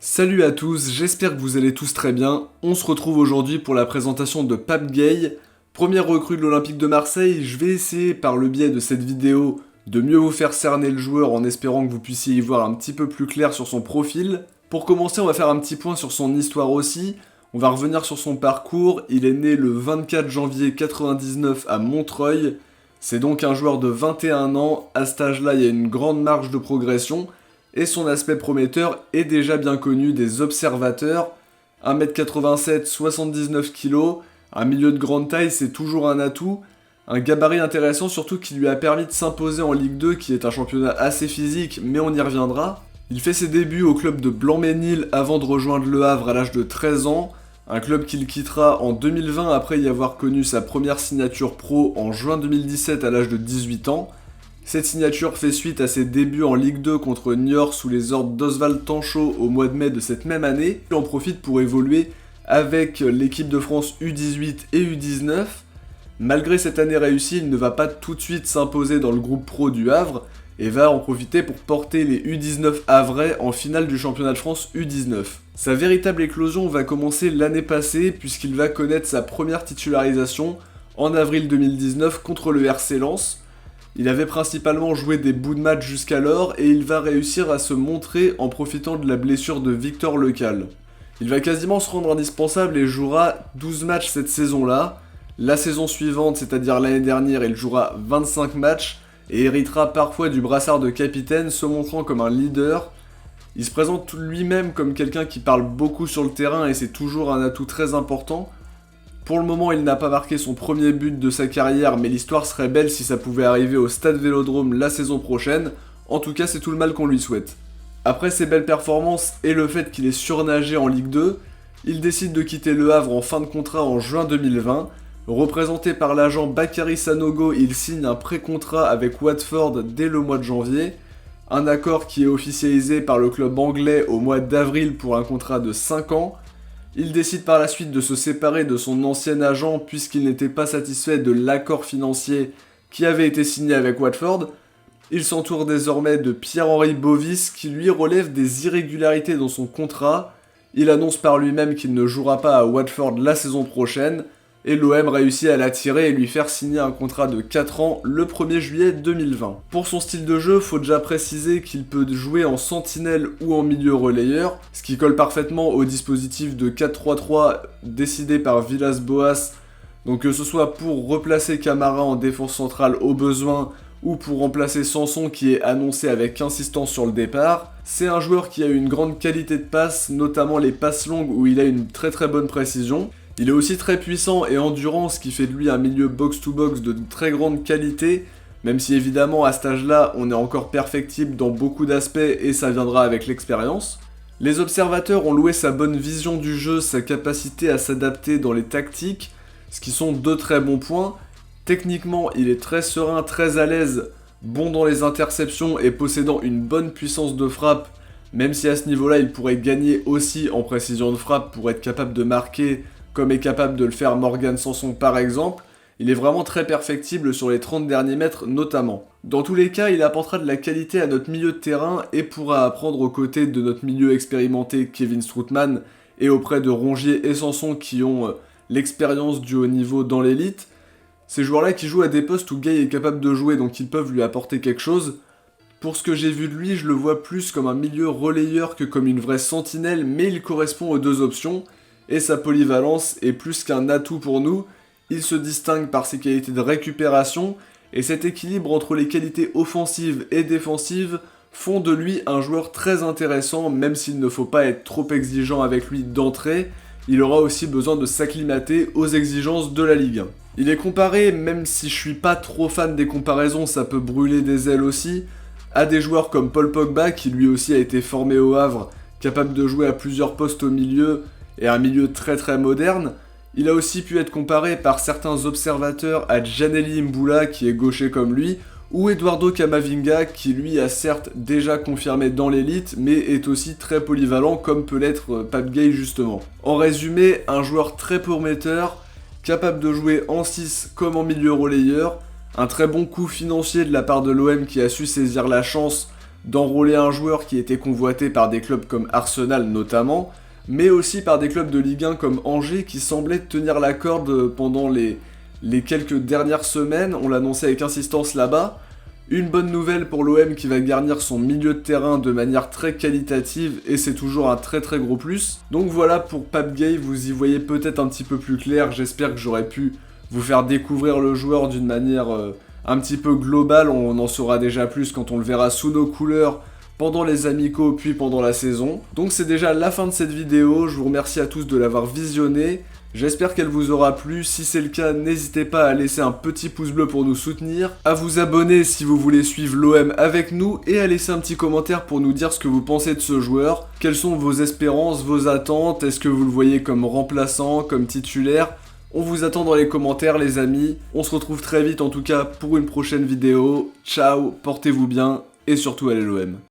Salut à tous, j'espère que vous allez tous très bien. On se retrouve aujourd'hui pour la présentation de Pape Gueye, première recrue de l'Olympique de Marseille. Je vais essayer par le biais de cette vidéo de mieux vous faire cerner le joueur en espérant que vous puissiez y voir un petit peu plus clair sur son profil. Pour commencer, on va faire un petit point sur son histoire aussi. On va revenir sur son parcours. Il est né le 24 janvier 99 à Montreuil. C'est donc un joueur de 21 ans. À cet âge-là, il y a une grande marge de progression. Et son aspect prometteur est déjà bien connu des observateurs. 1m87, 79 kg, un milieu de grande taille, c'est toujours un atout. Un gabarit intéressant surtout qui lui a permis de s'imposer en Ligue 2, qui est un championnat assez physique, mais on y reviendra. Il fait ses débuts au club de Blanc-Ménil avant de rejoindre Le Havre à l'âge de 13 ans, un club qu'il quittera en 2020 après y avoir connu sa première signature pro en juin 2017 à l'âge de 18 ans. Cette signature fait suite à ses débuts en Ligue 2 contre Niort sous les ordres d'Oswald Tanchot au mois de mai de cette même année. Il en profite pour évoluer avec l'équipe de France U18 et U19. Malgré cette année réussie, il ne va pas tout de suite s'imposer dans le groupe pro du Havre et va en profiter pour porter les U19 havrais en finale du championnat de France U19. Sa véritable éclosion va commencer l'année passée puisqu'il va connaître sa première titularisation en avril 2019 contre le RC Lens. Il avait principalement joué des bouts de match jusqu'alors et il va réussir à se montrer en profitant de la blessure de Victor Lecal. Il va quasiment se rendre indispensable et jouera 12 matchs cette saison-là. La saison suivante, c'est-à-dire l'année dernière, il jouera 25 matchs et héritera parfois du brassard de capitaine, se montrant comme un leader. Il se présente lui-même comme quelqu'un qui parle beaucoup sur le terrain et c'est toujours un atout très important. Pour le moment, il n'a pas marqué son premier but de sa carrière, mais l'histoire serait belle si ça pouvait arriver au Stade Vélodrome la saison prochaine. En tout cas, c'est tout le mal qu'on lui souhaite. Après ses belles performances et le fait qu'il ait surnagé en Ligue 2, il décide de quitter Le Havre en fin de contrat en juin 2020. Représenté par l'agent Bakary Sanogo, il signe un pré-contrat avec Watford dès le mois de janvier. Un accord qui est officialisé par le club anglais au mois d'avril pour un contrat de 5 ans. Il décide par la suite de se séparer de son ancien agent puisqu'il n'était pas satisfait de l'accord financier qui avait été signé avec Watford. Il s'entoure désormais de Pierre-Henri Bovis qui lui relève des irrégularités dans son contrat. Il annonce par lui-même qu'il ne jouera pas à Watford la saison prochaine et l'OM réussit à l'attirer et lui faire signer un contrat de 4 ans le 1er juillet 2020. Pour son style de jeu, faut déjà préciser qu'il peut jouer en sentinelle ou en milieu relayeur, ce qui colle parfaitement au dispositif de 4-3-3 décidé par Villas-Boas, donc que ce soit pour replacer Camara en défense centrale au besoin ou pour remplacer Sanson qui est annoncé avec insistance sur le départ. C'est un joueur qui a une grande qualité de passe, notamment les passes longues où il a une très bonne précision. Il est aussi très puissant et endurant, ce qui fait de lui un milieu box-to-box de très grande qualité, même si évidemment à cet âge-là, on est encore perfectible dans beaucoup d'aspects et ça viendra avec l'expérience. Les observateurs ont loué sa bonne vision du jeu, sa capacité à s'adapter dans les tactiques, ce qui sont deux très bons points. Techniquement, il est très serein, très à l'aise, bon dans les interceptions et possédant une bonne puissance de frappe, même si à ce niveau-là, il pourrait gagner aussi en précision de frappe pour être capable de marquer comme est capable de le faire Morgan Sanson par exemple. Il est vraiment très perfectible sur les 30 derniers mètres notamment. Dans tous les cas, il apportera de la qualité à notre milieu de terrain et pourra apprendre aux côtés de notre milieu expérimenté Kevin Strootman et auprès de Rongier et Sanson qui ont l'expérience du haut niveau dans l'élite. Ces joueurs-là qui jouent à des postes où Gueye est capable de jouer, donc ils peuvent lui apporter quelque chose. Pour ce que j'ai vu de lui, je le vois plus comme un milieu relayeur que comme une vraie sentinelle, mais il correspond aux deux options. Et sa polyvalence est plus qu'un atout pour nous. Il se distingue par ses qualités de récupération, et cet équilibre entre les qualités offensives et défensives font de lui un joueur très intéressant, même s'il ne faut pas être trop exigeant avec lui d'entrée, il aura aussi besoin de s'acclimater aux exigences de la Ligue 1. Il est comparé, même si je suis pas trop fan des comparaisons, ça peut brûler des ailes aussi, à des joueurs comme Paul Pogba, qui lui aussi a été formé au Havre, capable de jouer à plusieurs postes au milieu, et un milieu très moderne. Il a aussi pu être comparé par certains observateurs à Djaneli Mboula qui est gaucher comme lui, ou Eduardo Camavinga qui lui a certes déjà confirmé dans l'élite mais est aussi très polyvalent comme peut l'être Pape Gueye justement. En résumé, un joueur très prometteur, capable de jouer en 6 comme en milieu relayeur, un très bon coup financier de la part de l'OM qui a su saisir la chance d'enrôler un joueur qui était convoité par des clubs comme Arsenal notamment, mais aussi par des clubs de Ligue 1 comme Angers qui semblaient tenir la corde pendant les quelques dernières semaines, on l'annonçait avec insistance là-bas. Une bonne nouvelle pour l'OM qui va garnir son milieu de terrain de manière très qualitative et c'est toujours un très très gros plus. Donc voilà pour Pape Gueye, vous y voyez peut-être un petit peu plus clair, j'espère que j'aurais pu vous faire découvrir le joueur d'une manière un petit peu globale, on en saura déjà plus quand on le verra sous nos couleurs pendant les amicaux puis pendant la saison. Donc c'est déjà la fin de cette vidéo, je vous remercie à tous de l'avoir visionné. J'espère qu'elle vous aura plu, si c'est le cas, n'hésitez pas à laisser un petit pouce bleu pour nous soutenir, à vous abonner si vous voulez suivre l'OM avec nous, et à laisser un petit commentaire pour nous dire ce que vous pensez de ce joueur, quelles sont vos espérances, vos attentes, est-ce que vous le voyez comme remplaçant, comme titulaire. On vous attend dans les commentaires les amis, on se retrouve très vite en tout cas pour une prochaine vidéo, ciao, portez-vous bien, et surtout allez l'OM.